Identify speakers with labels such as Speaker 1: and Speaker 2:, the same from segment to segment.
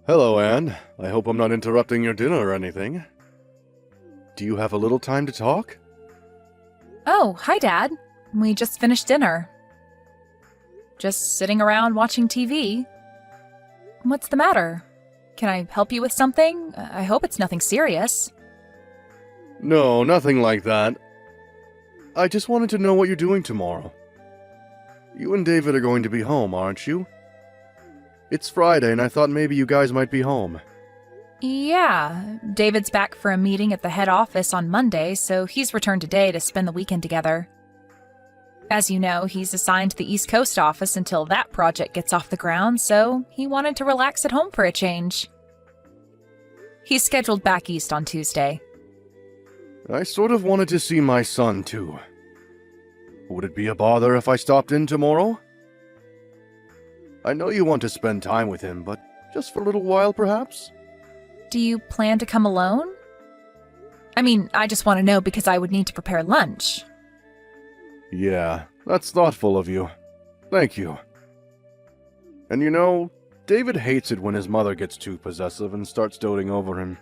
Speaker 1: Hello, Anne. I hope I'm not interrupting your dinner or anything. Do you have a little time to talk?
Speaker 2: Oh, hi, Dad. We just finished dinner. Just sitting around watching TV. What's the matter? Can I help you with something? I hope it's nothing serious.
Speaker 1: No, nothing like that. I just wanted to know what you're doing tomorrow. You and David are going to be home, aren't you? It's Friday, and I thought maybe you guys might be home.
Speaker 2: Yeah, David's back for a meeting at the head office on Monday, so he's returned today to spend the weekend together. As you know, he's assigned to the East Coast office until that project gets off the ground, so he wanted to relax at home for a change. He's scheduled back east on Tuesday.
Speaker 1: I sort of wanted to see my son, too. Would it be a bother if I stopped in tomorrow? I know you want to spend time with him, but just for a little while, perhaps?
Speaker 2: Do you plan to come alone? I mean, I just want to know because I would need to prepare lunch.
Speaker 1: Yeah, that's thoughtful of you. Thank you. And you know, David hates it when his mother gets too possessive and starts doting over him.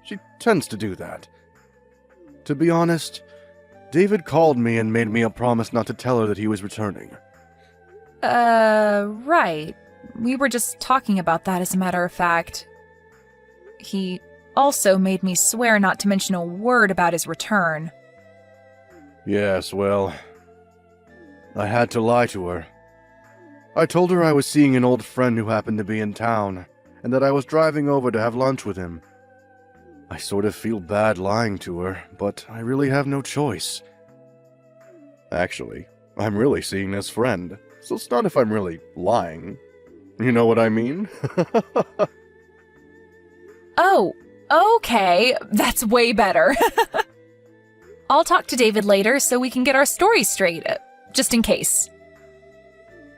Speaker 1: She tends to do that. To be honest, David called me and made me a promise not to tell her that he was returning.
Speaker 2: Right. We were just talking about that, as a matter of fact. He also made me swear not to mention a word about his return.
Speaker 1: Yes, well, I had to lie to her. I told her I was seeing an old friend who happened to be in town, and that I was driving over to have lunch with him. I sort of feel bad lying to her, but I really have no choice. Actually, I'm really seeing this friend, so it's not if I'm really lying. You know what I mean?
Speaker 2: Oh, okay. That's way better. I'll talk to David later so we can get our stories straight, just in case.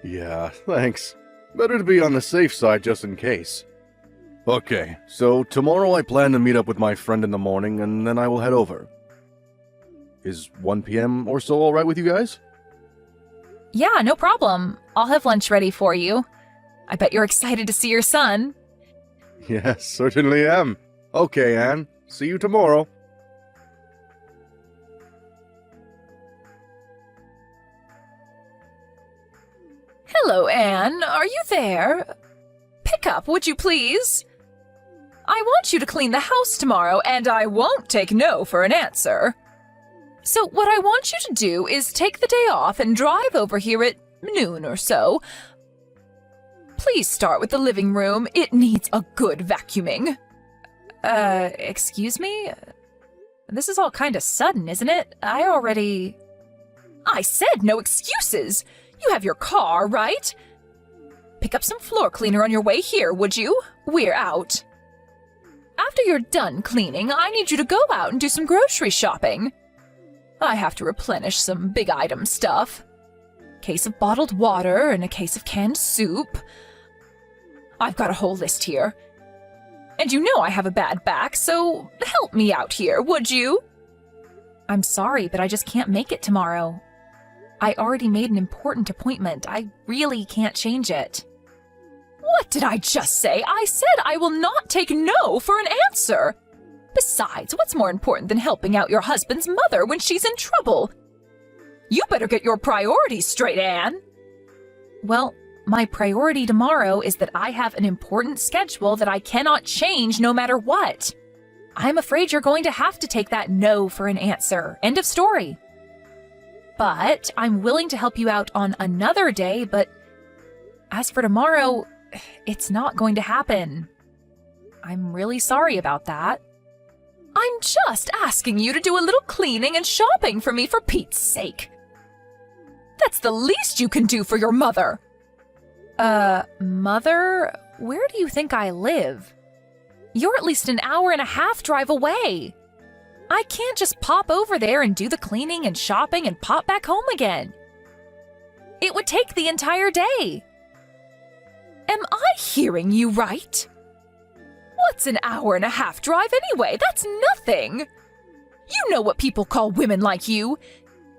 Speaker 1: Yeah, thanks. Better to be on the safe side just in case. Okay, so tomorrow I plan to meet up with my friend in the morning, and then I will head over. Is 1 p.m. or so alright with you guys?
Speaker 2: Yeah, no problem. I'll have lunch ready for you. I bet you're excited to see your son.
Speaker 1: Yes, certainly am. Okay, Anne. See you tomorrow.
Speaker 2: Hello, Anne. Are you there? Pick up, would you please? I want you to clean the house tomorrow, and I won't take no for an answer. So what I want you to do is take the day off and drive over here at noon or so. Please start with the living room. It needs a good vacuuming. Excuse me? This is all kind of sudden, isn't it? I said no excuses! You have your car, right? Pick up some floor cleaner on your way here, would you? We're out. After you're done cleaning, I need you to go out and do some grocery shopping. I have to replenish some big item stuff. Case of bottled water and a case of canned soup. I've got a whole list here. And you know I have a bad back, so help me out here, would you? I'm sorry, but I just can't make it tomorrow. I already made an important appointment. I really can't change it. What did I just say? I said I will not take no for an answer. Besides, what's more important than helping out your husband's mother when she's in trouble? You better get your priorities straight, Anne. Well, my priority tomorrow is that I have an important schedule that I cannot change no matter what. I'm afraid you're going to have to take that no for an answer. End of story. But I'm willing to help you out on another day, but as for tomorrow, it's not going to happen. I'm really sorry about that. I'm just asking you to do a little cleaning and shopping for me, for Pete's sake. That's the least you can do for your mother. Mother? Where do you think I live? You're at least an hour and a half drive away. I can't just pop over there and do the cleaning and shopping and pop back home again. It would take the entire day. Am I hearing you right? What's an hour and a half drive anyway? That's nothing. You know what people call women like you.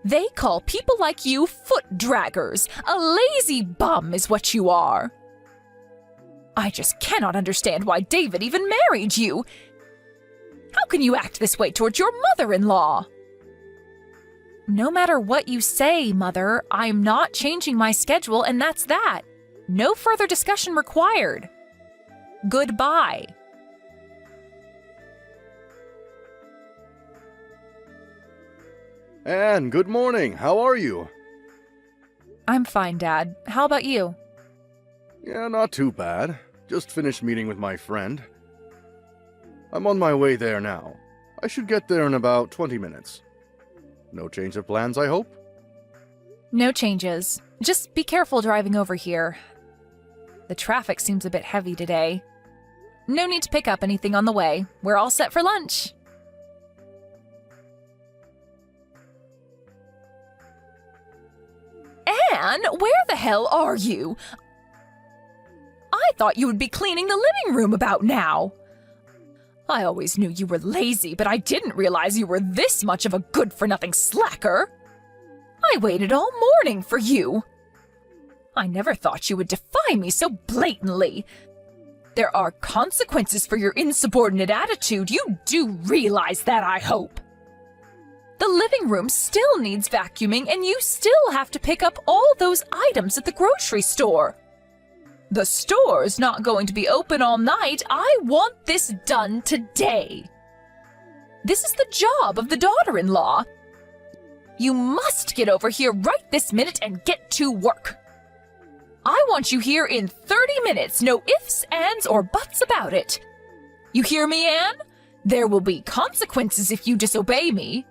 Speaker 2: They call people like you foot draggers. A lazy bum is what you are. I just cannot understand why David even married you. How can you act this way towards your mother-in-law? No matter what you say, Mother, I'm not changing my schedule, and that's that. No further discussion required. Goodbye.
Speaker 1: Anne, good morning. How are you?
Speaker 2: I'm fine, Dad. How about you?
Speaker 1: Yeah, not too bad. Just finished meeting with my friend. I'm on my way there now. I should get there in about 20 minutes. No change of plans, I hope?
Speaker 2: No changes. Just be careful driving over here. The traffic seems a bit heavy today. No need to pick up anything on the way. We're all set for lunch. Anne, where the hell are you? I thought you would be cleaning the living room about now. I always knew you were lazy, but I didn't realize you were this much of a good-for-nothing slacker. I waited all morning for you. I never thought you would defy me so blatantly. There are consequences for your insubordinate attitude. You do realize that, I hope. The living room still needs vacuuming, and you still have to pick up all those items at the grocery store. The store's not going to be open all night. I want this done today. This is the job of the daughter-in-law. You must get over here right this minute and get to work. I want you here in 30 minutes. No ifs, ands, or buts about it. You hear me, Anne? There will be consequences if you disobey me.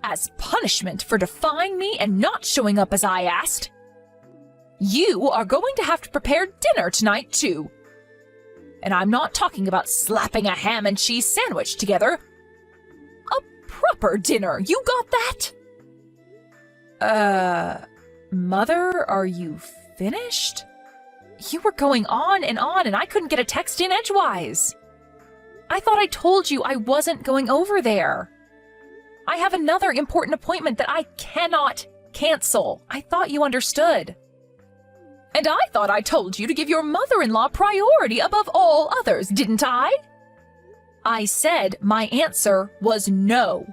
Speaker 2: As punishment for defying me and not showing up as I asked, you are going to have to prepare dinner tonight, too. And I'm not talking about slapping a ham and cheese sandwich together. A proper dinner, you got that? Mother, are you finished? You were going on, and I couldn't get a text in edgewise. I thought I told you I wasn't going over there. I have another important appointment that I cannot cancel. I thought you understood. And I thought I told you to give your mother-in-law priority above all others, didn't I? I said my answer was no.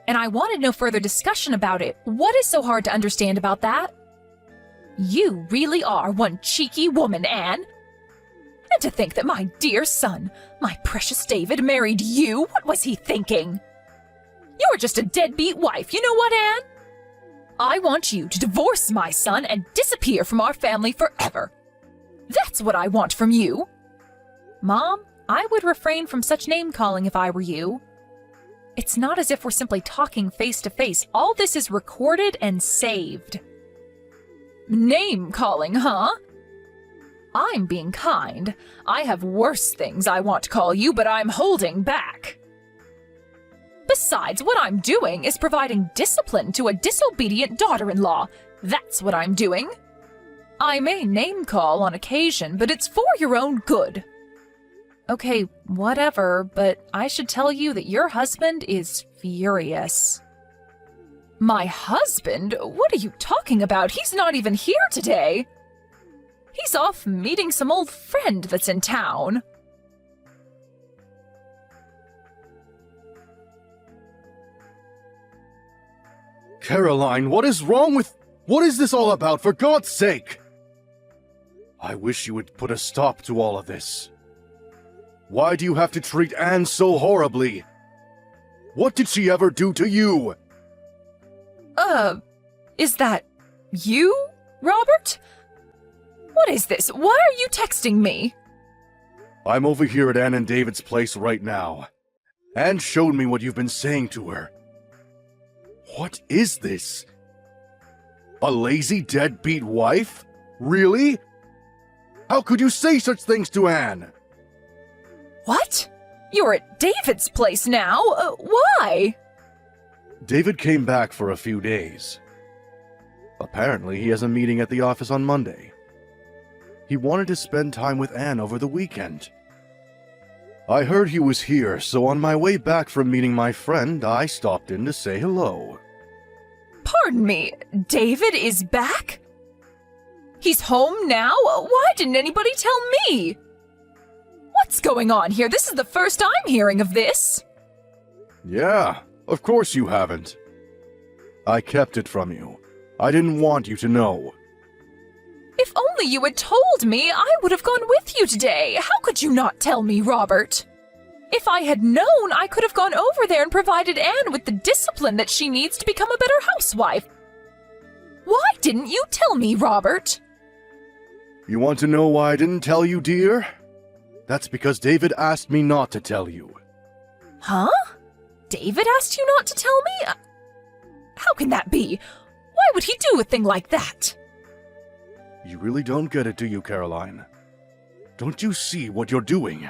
Speaker 2: And I wanted no further discussion about it. What is so hard to understand about that? You really are one cheeky woman, Anne. And to think that my dear son, my precious David, married you, what was he thinking? You're just a deadbeat wife, you know what, Anne? I want you to divorce my son and disappear from our family forever. That's what I want from you. Mom, I would refrain from such name-calling if I were you. It's not as if we're simply talking face-to-face. All this is recorded and saved. Name-calling, huh? I'm being kind. I have worse things I want to call you, but I'm holding back. Besides, what I'm doing is providing discipline to a disobedient daughter-in-law. That's what I'm doing. I may name-call on occasion, but it's for your own good. Okay, whatever, but I should tell you that your husband is furious. My husband? What are you talking about? He's not even here today. He's off meeting some old friend that's in town.
Speaker 1: Caroline, what is wrong with... What is this all about, for God's sake? I wish you would put a stop to all of this. Why do you have to treat Anne so horribly? What did she ever do to you?
Speaker 2: Is that you, Robert? What is this? Why are you texting me?
Speaker 1: I'm over here at Anne and David's place right now. Anne showed me what you've been saying to her. What is this? A lazy, deadbeat wife? Really? How could you say such things to Anne?
Speaker 2: What? You're at David's place now? Why?
Speaker 1: David came back for a few days. Apparently, he has a meeting at the office on Monday. He wanted to spend time with Anne over the weekend. I heard he was here, so on my way back from meeting my friend, I stopped in to say hello.
Speaker 2: Pardon me, David is back? He's home now? Why didn't anybody tell me? What's going on here? This is the first I'm hearing of this.
Speaker 1: Yeah, of course you haven't. I kept it from you. I didn't want you to know.
Speaker 2: If only you had told me, I would have gone with you today. How could you not tell me, Robert? If I had known, I could have gone over there and provided Anne with the discipline that she needs to become a better housewife. Why didn't you tell me, Robert?
Speaker 1: You want to know why I didn't tell you, dear? That's because David asked me not to tell you.
Speaker 2: Huh? David asked you not to tell me? How can that be? Why would he do a thing like that?
Speaker 1: You really don't get it, do you, Caroline? Don't you see what you're doing?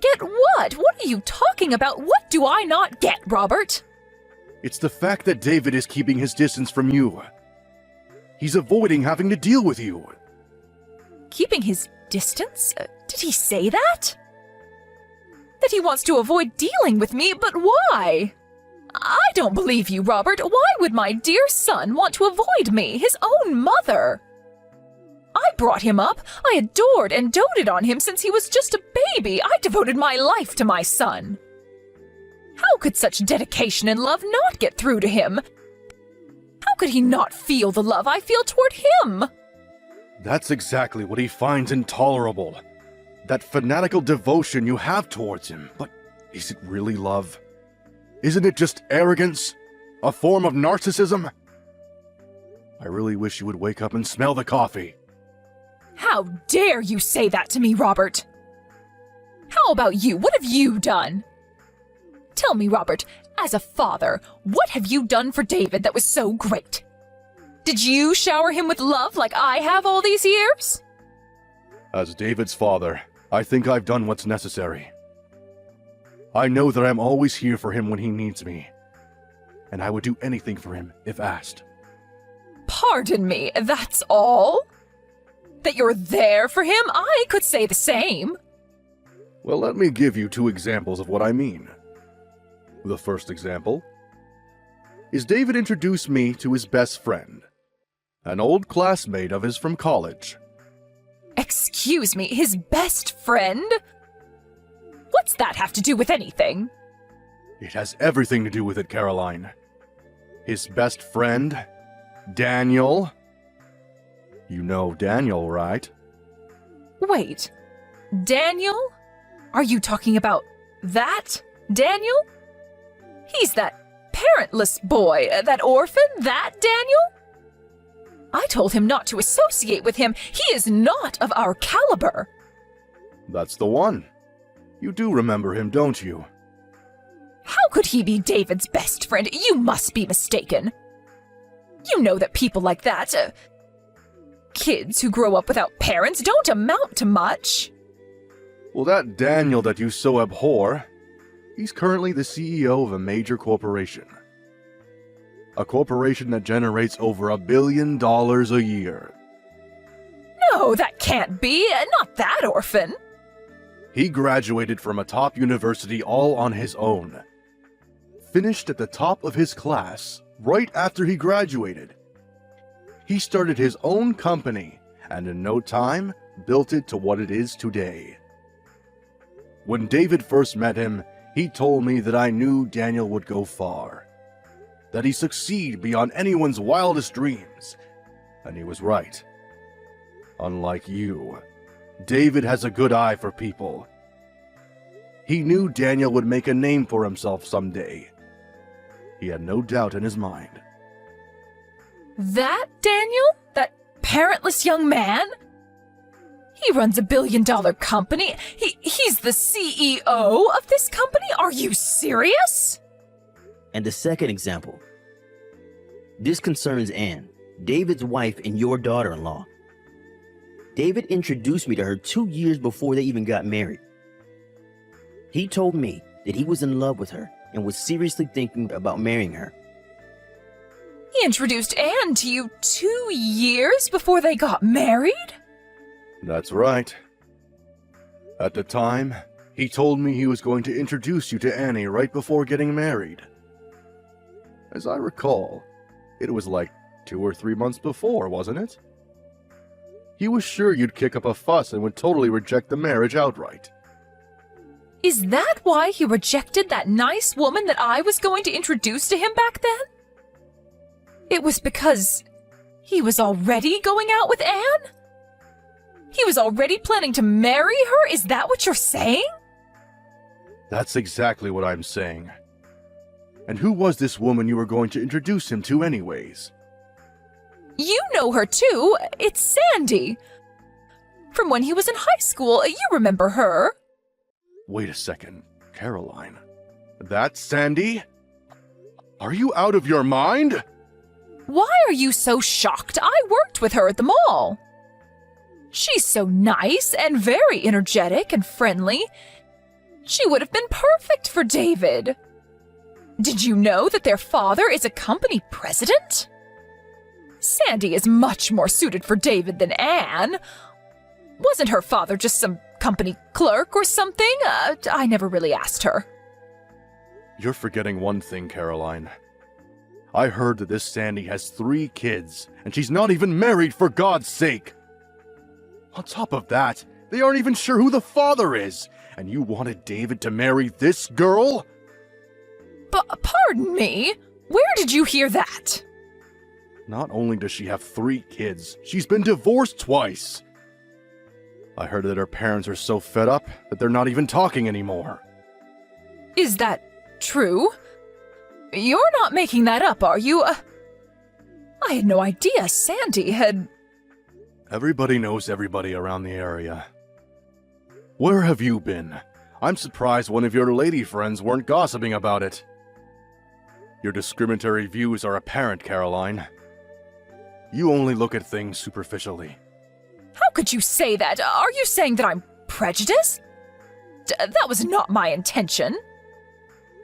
Speaker 2: Get what? What are you talking about? What do I not get, Robert?
Speaker 1: It's the fact that David is keeping his distance from you. He's avoiding having to deal with you.
Speaker 2: Keeping his distance? Did he say that? That he wants to avoid dealing with me, but why? I don't believe you, Robert. Why would my dear son want to avoid me, his own mother? I brought him up. I adored and doted on him since he was just a baby. I devoted my life to my son. How could such dedication and love not get through to him? How could he not feel the love I feel toward him?
Speaker 1: That's exactly what he finds intolerable. That fanatical devotion you have towards him. But is it really love? Isn't it just arrogance? A form of narcissism? I really wish you would wake up and smell the coffee.
Speaker 2: How dare you say that to me, Robert? How about you? What have you done? Tell me, Robert, as a father, what have you done for David that was so great? Did you shower him with love like I have all these years?
Speaker 1: As David's father, I think I've done what's necessary. I know that I'm always here for him when he needs me, and I would do anything for him if asked.
Speaker 2: Pardon me, that's all? That you're there for him? I could say the same.
Speaker 1: Well, let me give you 2 examples of what I mean. The first example is David introduced me to his best friend, an old classmate of his from college.
Speaker 2: Excuse me, his best friend? What's that have to do with anything?
Speaker 1: It has everything to do with it, Caroline. His best friend, Daniel. You know Daniel, right?
Speaker 2: Wait, Daniel? Are you talking about that Daniel? He's that parentless boy, that orphan, that Daniel? I told him not to associate with him. He is not of our caliber.
Speaker 1: That's the one. You do remember him, don't you?
Speaker 2: How could he be David's best friend? You must be mistaken. You know that people like that, kids who grow up without parents, don't amount to much.
Speaker 1: Well, that Daniel that you so abhor, he's currently the CEO of a major corporation. A corporation that generates over $1 billion a year.
Speaker 2: No, that can't be. Not that orphan.
Speaker 1: He graduated from a top university all on his own. Finished at the top of his class right after he graduated. He started his own company and in no time built it to what it is today. When David first met him, he told me that I knew Daniel would go far. That he'd succeed beyond anyone's wildest dreams. And he was right. Unlike you, David has a good eye for people. He knew Daniel would make a name for himself someday. He had no doubt in his mind.
Speaker 2: That Daniel? That parentless young man? He runs $1 billion company. He's the CEO of this company? Are you serious?
Speaker 3: And the second example. This concerns Anne, David's wife and your daughter-in-law. David introduced me to her 2 years before they even got married. He told me that he was in love with her and was seriously thinking about marrying her.
Speaker 2: He introduced Anne to you 2 years before they got married?
Speaker 1: That's right. At the time, he told me he was going to introduce you to Annie right before getting married. As I recall, it was like 2 or 3 months before, wasn't it? He was sure you'd kick up a fuss and would totally reject the marriage outright.
Speaker 2: Is that why he rejected that nice woman that I was going to introduce to him back then? It was because he was already going out with Anne? He was already planning to marry her? Is that what you're saying?
Speaker 1: That's exactly what I'm saying. And who was this woman you were going to introduce him to anyways?
Speaker 2: You know her too. It's Sandy. From when he was in high school. You remember her.
Speaker 1: Wait a second, Caroline. That's Sandy? Are you out of your mind?
Speaker 2: Why are you so shocked? I worked with her at the mall. She's so nice and very energetic and friendly. She would have been perfect for David. Did you know that their father is a company president? Sandy is much more suited for David than Anne. Wasn't her father just some company clerk or something? I never really asked her.
Speaker 1: You're forgetting one thing, Caroline. I heard that this Sandy has 3 kids, and she's not even married, for God's sake! On top of that, they aren't even sure who the father is, and you wanted David to marry this girl?
Speaker 2: Pardon me? Where did you hear that?
Speaker 1: Not only does she have 3 kids, she's been divorced twice. I heard that her parents are so fed up that they're not even talking anymore.
Speaker 2: Is that true? You're not making that up, are you? I had no idea Sandy had...
Speaker 1: Everybody knows everybody around the area. Where have you been? I'm surprised one of your lady friends weren't gossiping about it. Your discriminatory views are apparent, Caroline. You only look at things superficially.
Speaker 2: How could you say that? Are you saying that I'm prejudiced? That was not my intention.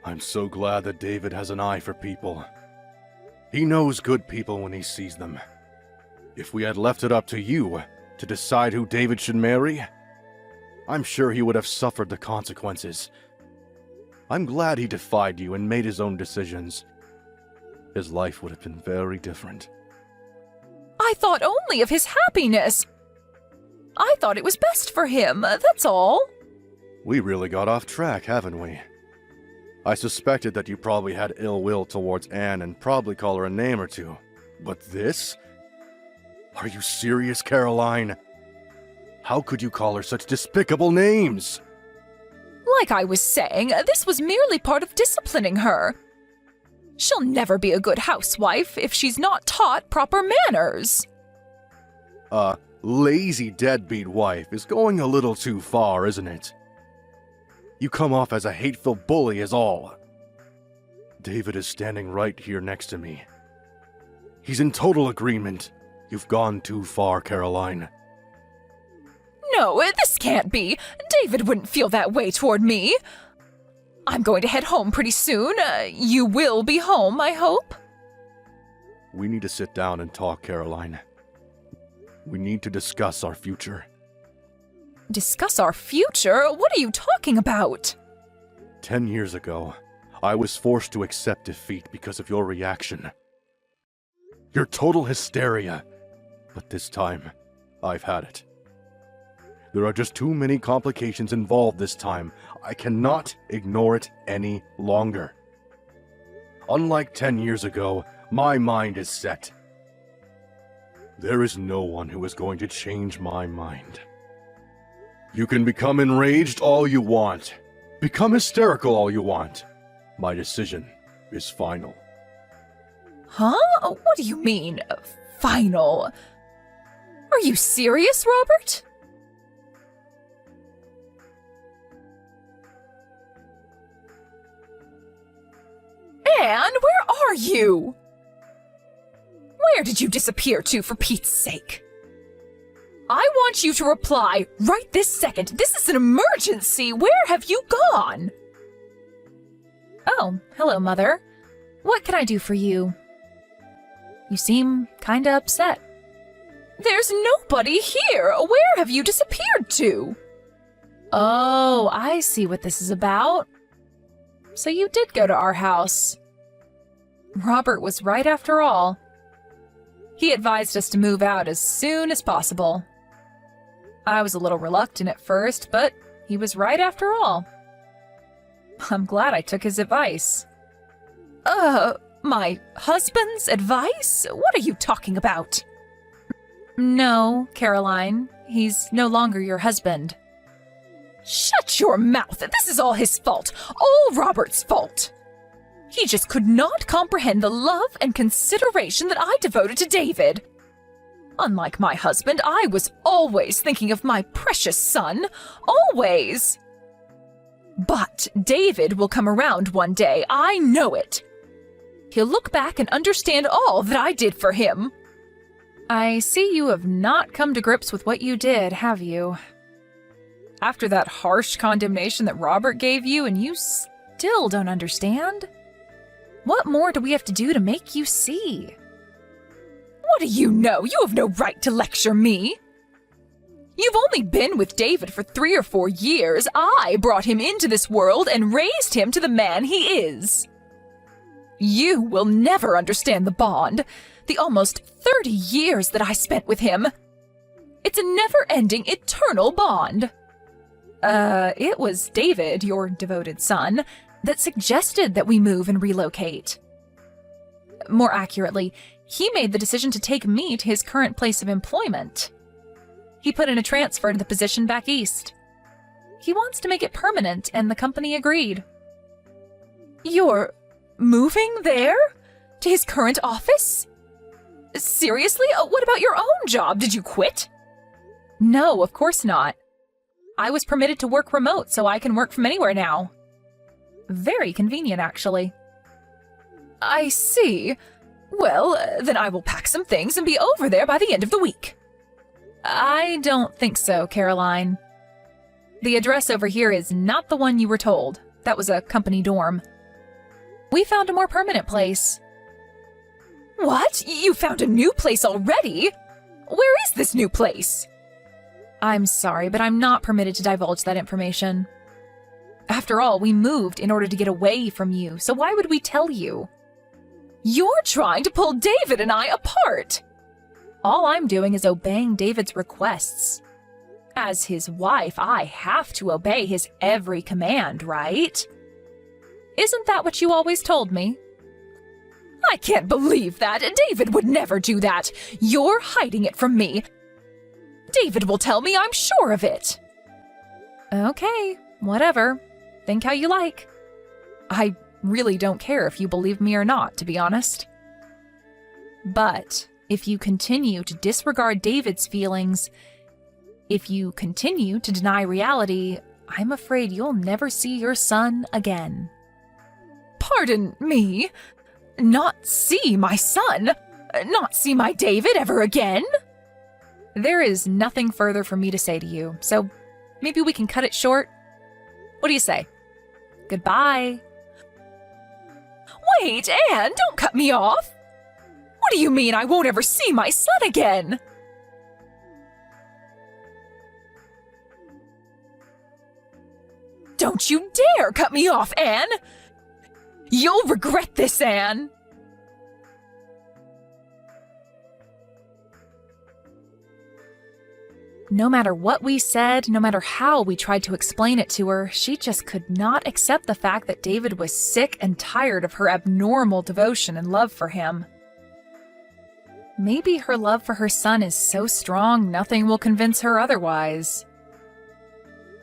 Speaker 1: I'm so glad that David has an eye for people. He knows good people when he sees them. If we had left it up to you to decide who David should marry, I'm sure he would have suffered the consequences. I'm glad he defied you and made his own decisions. His life would have been very different.
Speaker 2: I thought only of his happiness. I thought it was best for him, that's all.
Speaker 1: We really got off track, haven't we? I suspected that you probably had ill will towards Anne and probably call her a name or two. But this? Are you serious, Caroline? How could you call her such despicable names?
Speaker 2: Like I was saying, this was merely part of disciplining her. She'll never be a good housewife if she's not taught proper manners.
Speaker 1: Lazy deadbeat wife is going a little too far, isn't it? You come off as a hateful bully is all. David is standing right here next to me. He's in total agreement. You've gone too far, Caroline.
Speaker 2: No, this can't be. David wouldn't feel that way toward me. I'm going to head home pretty soon. You will be home, I hope.
Speaker 1: We need to sit down and talk, Caroline. We need to discuss our future.
Speaker 2: Discuss our future? What are you talking about?
Speaker 1: 10 years ago, I was forced to accept defeat because of your reaction. Your total hysteria. But this time, I've had it. There are just too many complications involved this time. I cannot ignore it any longer. Unlike 10 years ago, my mind is set. There is no one who is going to change my mind. You can become enraged all you want. Become hysterical all you want. My decision is final.
Speaker 2: Huh? What do you mean, final? Are you serious, Robert? Anne, where are you? Where did you disappear to, for Pete's sake? I want you to reply right this second. This is an emergency. Where have you gone? Oh, hello, Mother. What can I do for you? You seem kinda upset. There's nobody here. Where have you disappeared to? Oh, I see what this is about. So you did go to our house. Robert was right after all. He advised us to move out as soon as possible. I was a little reluctant at first, but he was right after all. I'm glad I took his advice. My husband's advice? What are you talking about? No, Caroline. He's no longer your husband. Shut your mouth! This is all his fault. All Robert's fault. He just could not comprehend the love and consideration that I devoted to David. Unlike my husband, I was always thinking of my precious son. Always. But David will come around one day. I know it. He'll look back and understand all that I did for him. I see you have not come to grips with what you did, have you? After that harsh condemnation that Robert gave you, and you still don't understand? What more do we have to do to make you see? What do you know? You have no right to lecture me. You've only been with David for 3 or 4 years. I brought him into this world and raised him to the man he is. You will never understand the bond, the almost 30 years that I spent with him. It's a never-ending, eternal bond. It was David, your devoted son, that suggested that we move and relocate. More accurately, he made the decision to take me to his current place of employment. He put in a transfer to the position back east. He wants to make it permanent, and the company agreed. You're moving there? To his current office? Seriously? What about your own job? Did you quit? No, of course not. I was permitted to work remote, so I can work from anywhere now. Very convenient, actually. I see. Well, then I will pack some things and be over there by the end of the week. I don't think so, Caroline. The address over here is not the one you were told. That was a company dorm. We found a more permanent place. What? You found a new place already? Where is this new place? I'm sorry, but I'm not permitted to divulge that information. After all, we moved in order to get away from you, so why would we tell you? You're trying to pull David and I apart! All I'm doing is obeying David's requests. As his wife, I have to obey his every command, right? Isn't that what you always told me? I can't believe that. David would never do that. You're hiding it from me. David will tell me, I'm sure of it. Okay, whatever. Think how you like. I really don't care if you believe me or not, to be honest. But if you continue to disregard David's feelings, if you continue to deny reality, I'm afraid you'll never see your son again. Pardon me? Not see my son? Not see my David ever again? There is nothing further for me to say to you, so maybe we can cut it short. What do you say? Goodbye. Wait, Anne, don't cut me off. What do you mean I won't ever see my son again? Don't you dare cut me off, Anne! You'll regret this, Anne! No matter what we said, no matter how we tried to explain it to her, she just could not accept the fact that David was sick and tired of her abnormal devotion and love for him. Maybe her love for her son is so strong nothing will convince her otherwise.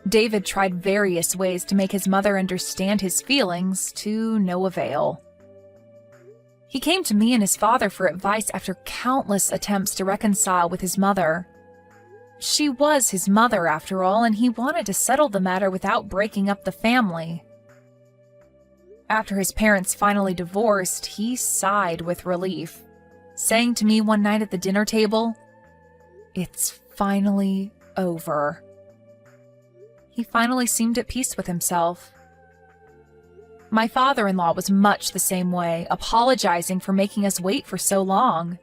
Speaker 2: David tried various ways to make his mother understand his feelings, to no avail. He came to me and his father for advice after countless attempts to reconcile with his mother. She was his mother, after all, and he wanted to settle the matter without breaking up the family. After his parents finally divorced, he sighed with relief, saying to me one night at the dinner table, "It's finally over." He finally seemed at peace with himself. My father-in-law was much the same way, apologizing for making us wait for so long.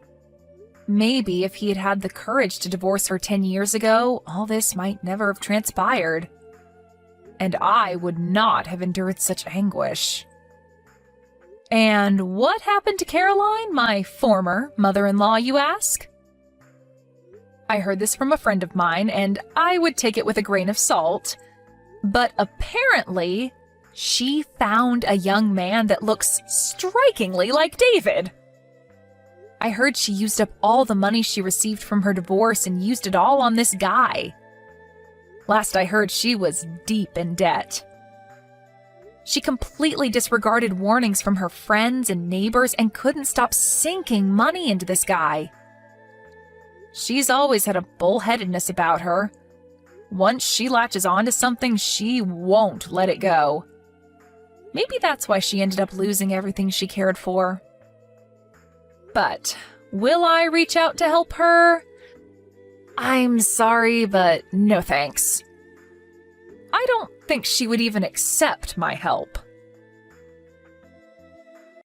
Speaker 2: Maybe if he had had the courage to divorce her 10 years ago, all this might never have transpired. And I would not have endured such anguish. And what happened to Caroline, my former mother-in-law, you ask? I heard this from a friend of mine, and I would take it with a grain of salt. But apparently, she found a young man that looks strikingly like David. I heard she used up all the money she received from her divorce and used it all on this guy. Last I heard, she was deep in debt. She completely disregarded warnings from her friends and neighbors and couldn't stop sinking money into this guy. She's always had a bullheadedness about her. Once she latches onto something, she won't let it go. Maybe that's why she ended up losing everything she cared for. But will I reach out to help her? I'm sorry, but no thanks. I don't think she would even accept my help.